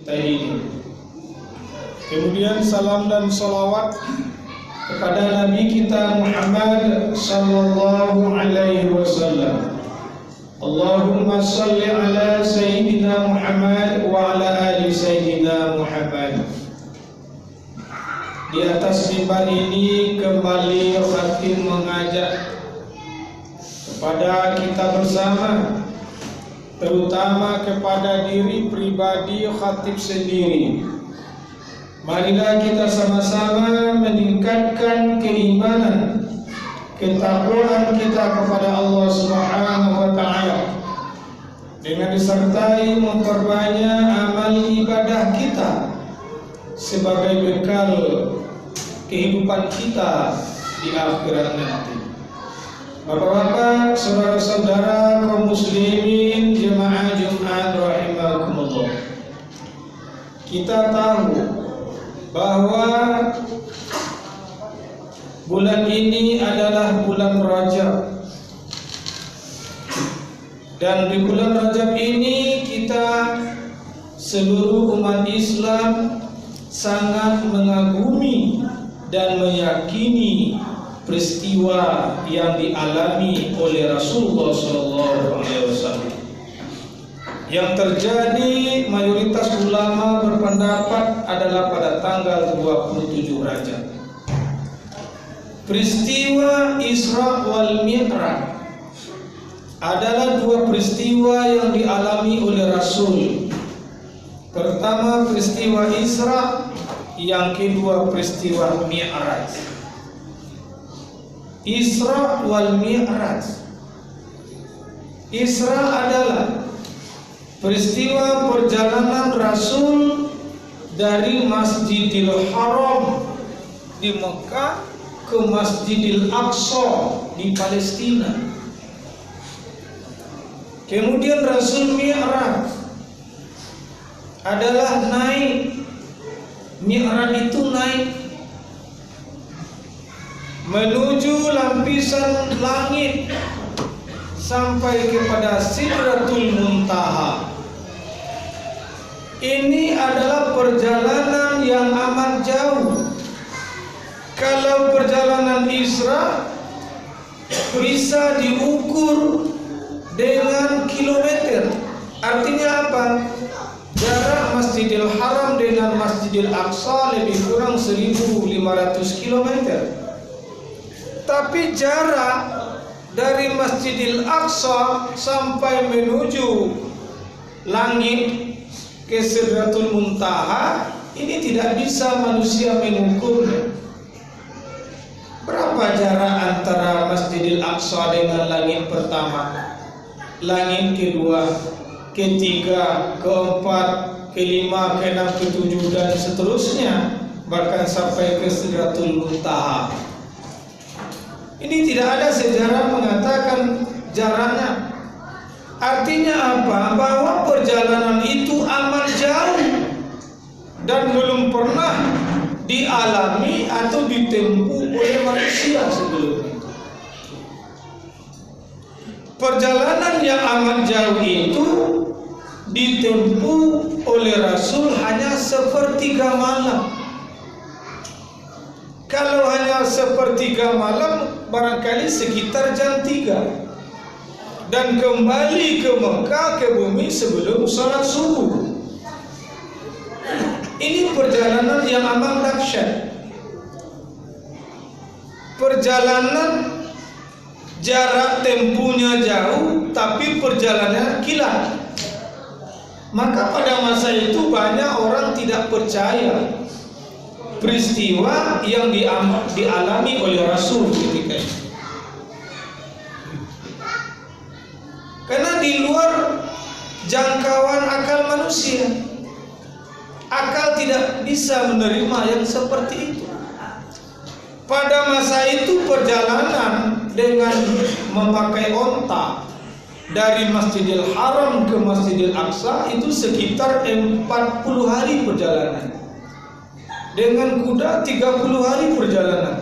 kita ini. Kemudian salam dan salawat kepada Nabi kita Muhammad sallallahu alaihi wasallam. Allahumma salli ala Sayyidina Muhammad wa ala ali Sayyidina Muhammad. Di atas mimbar ini kembali khatib mengajak kepada kita bersama, terutama kepada diri pribadi khatib sendiri. Marilah kita sama-sama meningkatkan keimanan, ketakwaan kita kepada Allah Subhanahu wa taala dengan disertai memperbanyak amal ibadah kita sebagai bekal kehidupan kita di akhirat nanti. Bapak-bapak, saudara-saudara kaum muslimin jemaah Jumat rahimakumullah. Kita tahu bahwa bulan ini adalah bulan Rajab, dan di bulan Rajab ini kita seluruh umat Islam sangat mengagumi dan meyakini peristiwa yang dialami oleh Rasulullah SAW. Yang terjadi, mayoritas ulama berpendapat adalah pada tanggal 27 Rajab. Peristiwa Isra wal Mi'raj adalah dua peristiwa yang dialami oleh Rasul. Pertama peristiwa Isra, yang kedua peristiwa Mi'raj. Isra wal Mi'raj. Isra adalah peristiwa perjalanan Rasul dari Masjidil Haram di Mekah ke Masjidil Aqsa di Palestina. Kemudian Rasul Mi'raj adalah naik. Mi'raj itu naik menuju lapisan langit sampai kepada Sidratul Muntaha. Ini adalah perjalanan yang amat jauh. Kalau perjalanan Isra bisa diukur dengan kilometer. Artinya apa? Jarak Masjidil Haram dengan Masjidil Aqsa lebih kurang 1.500 km. Tapi jarak dari Masjidil Aqsa sampai menuju langit ke Sidratul Muntaha ini tidak bisa manusia mengukurnya. Berapa jarak antara Masjidil Aqsa dengan langit pertama, langit kedua, ketiga, keempat, kelima, keenam, ketujuh dan seterusnya, bahkan sampai ke Sidratul Muntaha. Ini tidak ada sejarah mengatakan jaraknya. Artinya apa? Bahwa perjalanan itu amat jauh dan belum pernah dialami atau ditempuh oleh manusia sebelumnya. Perjalanan yang amat jauh itu ditempuh oleh Rasul hanya sepertiga malam. Kalau hanya sepertiga malam, barangkali sekitar jam 3. Dan kembali ke Mekah, ke bumi sebelum salat subuh. Ini perjalanan yang amat dahsyat. Perjalanan jarak tempuhnya jauh, tapi perjalanannya kilat. Maka pada masa itu banyak orang tidak percaya peristiwa yang dialami oleh Rasul ketika itu. Karena di luar jangkauan akal manusia. Akal tidak bisa menerima yang seperti itu. Pada masa itu perjalanan dengan memakai onta dari Masjidil Haram ke Masjidil Aqsa itu sekitar 40 hari perjalanan. Dengan kuda 30 hari perjalanan.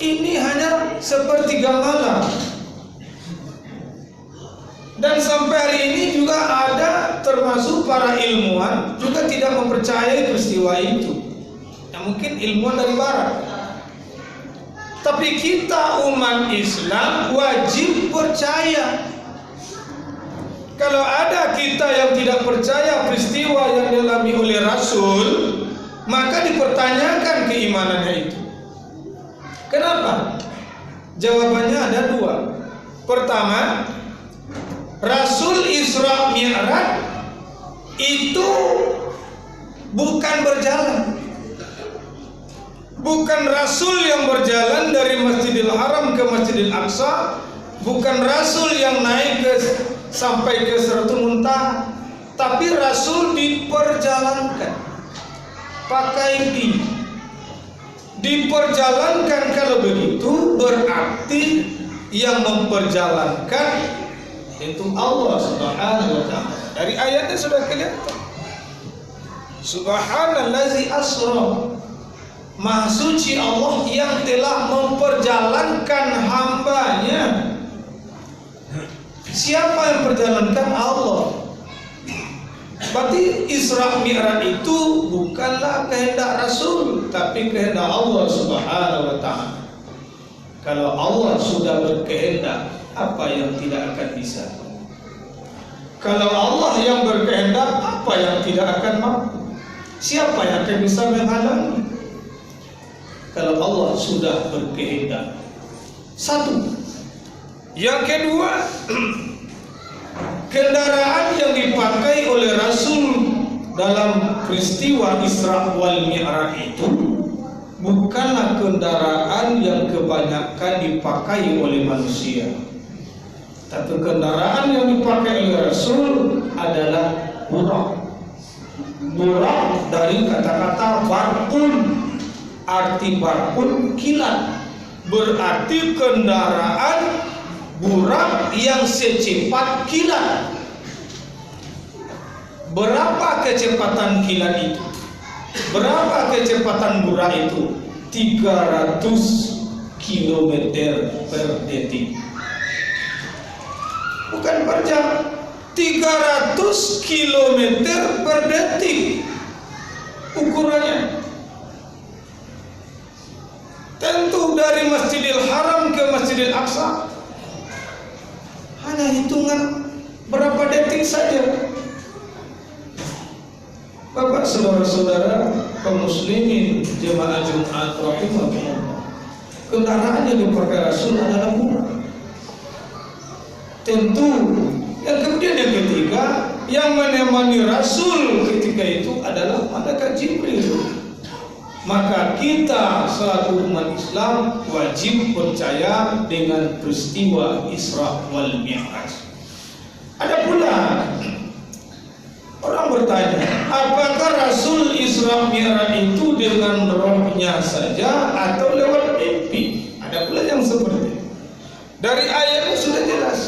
Ini hanya sepertiga malam. Dan sampai hari ini juga ada termasuk para ilmuwan juga tidak mempercayai peristiwa itu. Yang mungkin ilmuwan dari barat. Tapi kita umat Islam wajib percaya. Kalau ada kita yang tidak percaya peristiwa yang dialami oleh Rasul, maka dipertanyakan keimanannya itu. Kenapa? Jawabannya ada dua. Pertama, Rasul Isra Mi'raj itu bukan berjalan. Bukan Rasul yang berjalan dari Masjidil Haram ke Masjidil Aqsa, bukan Rasul yang naik sampai ke Sidratul Muntaha, tapi Rasul diperjalankan pakai diperjalankan. Kalau begitu berarti yang memperjalankan itu Allah Subhanahu wa ta'ala. Dari ayatnya sudah kelihatan. Subhanallazi asra, Maha suci Allah yang telah memperjalankan hambanya. Siapa yang perjalankan? Allah. Berarti Isra Mi'raj itu bukanlah kehendak Rasul, tapi kehendak Allah Subhanahu wa ta'ala. Kalau Allah sudah berkehendak, apa yang tidak akan bisa? Kalau Allah yang berkehendak, apa yang tidak akan mampu? Siapa yang akan bisa menghalangi? Kalau Allah sudah berkehendak. Satu. Yang kedua, kendaraan yang dipakai oleh Rasul dalam peristiwa Isra wal Mi'raj itu bukanlah kendaraan yang kebanyakan dipakai oleh manusia. Tapi kendaraan yang dipakai oleh Rasul adalah burak. Burak dari kata-kata barqun. Arti barqun kilat. Berarti kendaraan burak yang secepat kilat. Berapa kecepatan kilat itu? Berapa kecepatan burak itu? 300 km per detik. Bukan per jam. 300 km per detik ukurannya. Tentu dari Masjidil Haram ke Masjidil Aqsa hanya hitungan berapa detik saja. Bapak saudara-saudara kaum muslimin jemaah Jumat rahimahumullah, kendaraan yang dipakai Rasul adalah burak. Tentu yang kemudian yang ketiga yang menemani Rasul ketika itu adalah malaikat Jibril. Maka kita selaku umat Islam wajib percaya dengan peristiwa Isra wal Mi'raj. Ada pula orang bertanya, apakah Rasul Isra Mi'raj itu dengan rohnya saja atau lewat mimpi? Ada pula yang seperti itu. Dari ayatnya sudah jelas.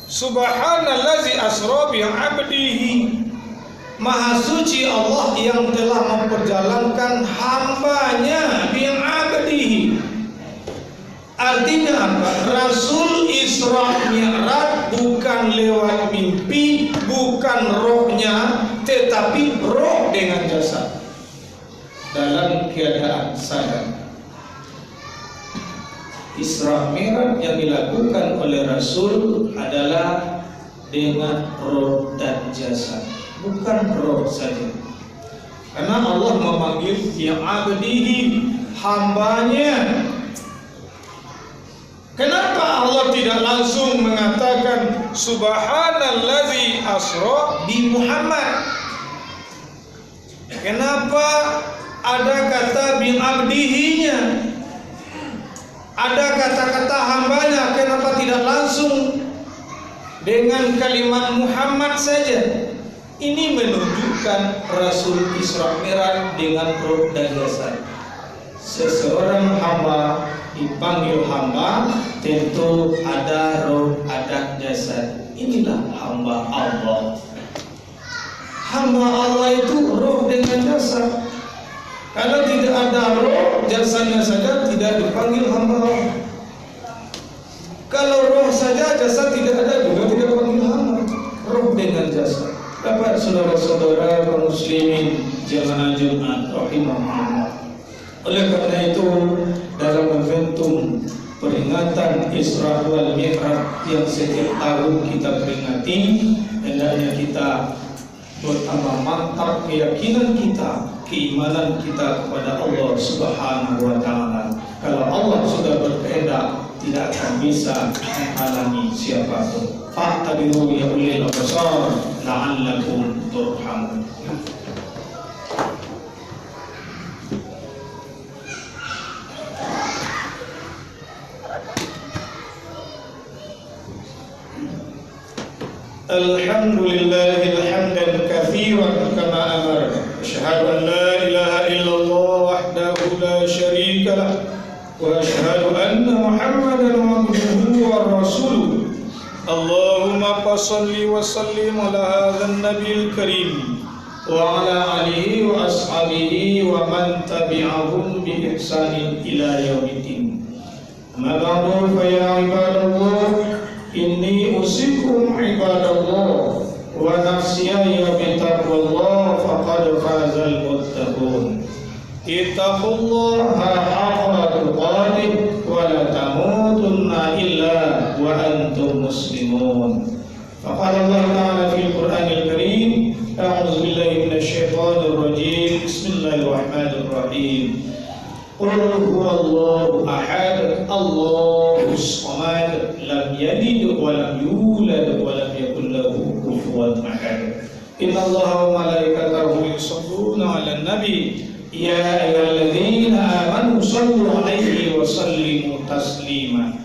Subhanallazi asra bi 'abdihi. Maha suci Allah yang telah memperjalankan hambanya bi 'abdihi. Artinya apa? Rasul Isra Mi'raj bukan lewat mimpi, bukan rohnya, tetapi roh dengan jasad dalam keadaan sadar. Isra Mi'raj yang dilakukan oleh Rasul adalah dengan roh dan jasad, bukan roh saja. Karena Allah memanggil ya abdihi, hambanya. Kenapa Allah tidak langsung mengatakan subhanallazi asra bi Muhammad? Kenapa ada kata bi abdihinya? Ada kata-kata hambanya, kenapa tidak langsung dengan kalimat Muhammad saja? Ini menunjukkan Rasul Isra Mi'raj dengan roh dan jasad. Seseorang hamba dipanggil hamba, tentu ada roh, ada jasad. Inilah hamba Allah. Hamba Allah itu roh dengan jasad. Kalau tidak ada roh, jasadnya saja tidak dipanggil hamba Allah. Kalau roh saja, jasad tidak ada juga tidak muslimin jamaah Jumat rahimahullah. Oleh karena itu, dalam momentum peringatan Isra wal Mi'raj yang setiap tahun kita peringati, hendaknya kita bertambah mantap keyakinan kita, keimanan kita kepada Allah Subhanahu wa taala. Kalau Allah sudah berkehendak, tidak akan bisa menghalangi siapapun. Fa'tabiru ya ulil absar la'allakum turhamun. Alhamdulillahil hamdan katsiran kama amara. Asyhadu an la ilaha illallah wahdahu la syarika lah wa asyhadu anna Muhammadan abduhu wa rasuluh. Allahumma shalli wa sallim ala hadzal nabiyil karim wa ala alihi wa ashabihi wa man tabi'ahum bi ihsanin ila yaumiddin. Amma ba'du fa ya ibadallah, inni usikum ibadallah wa nafsiyya bi taqwallah faqad fazal muttaqun. Ittaqullaha haqqa tuqatih wa la tamutunna illa wa antum muslimun. Faqala Allah ta'ala fil Qur'anil Karim, a'udzu billahi minasy syaithanir rajim. Bismillahirrahmanirrahim. Qul huwallahu ahad, Allahus samad, lam yalid wa lam yulad wa lam yakul lahu kufuwan ahad. Innallaha wa malaikatahu yusholluna 'alan nabi, ya ayyuhalladzina amanu shallu 'alaihi wa sallimu taslima.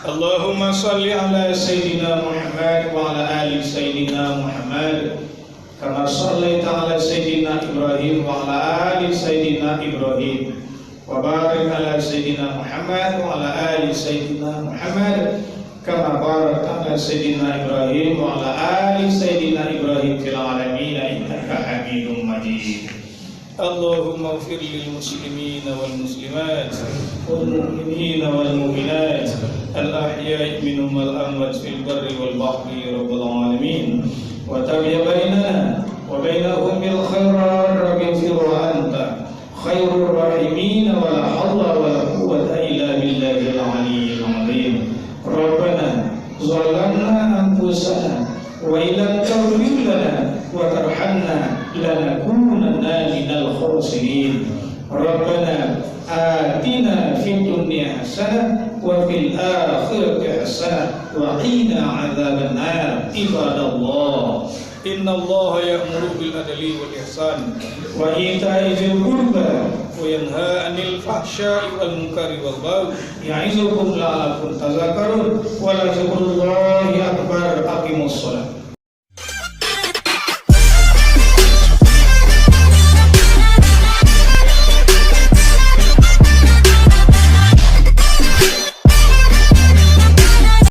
Allahumma shalli 'ala sayyidina Muhammad wa 'ala ali sayyidina Muhammad, kama shallaita 'ala sayyidina Ibrahim wa 'ala ali sayyidina Ibrahim. Wa barik ala sayyidina Muhammad wa ala ali sayyidina Muhammad, kama barakta ala sayyidina Ibrahim wa ala ali sayyidina Ibrahim fil alamin innaka Hamidum Majid. Allahumma ighfir lil muslimin wal muslimat wal mu'minin wal mu'minat al ahya'i minhum wal amwat fil barri wal bahri ya rabbal alamin. Wa tabi' bainana wa bainahum bil khairat rabbir wa anta khairur rahimin wa la hawla wa la quwwata illa billahil aliyyil azim. Rabbana zalamna anfusana wa illam taghfir lana wa tarhamna lanakunanna minal khasirin. Rabbana atina fid dunya hasanah wa fil akhirati hasanah wa qina adzaban nar. Ibadallah, innallaha ya'muru bil adli wal ihsan wa ita'i dzil qurba wa yanha 'anil fahsya'i wal munkari wal baghi ya'izukum la'allakum tadhakkarun. Wa la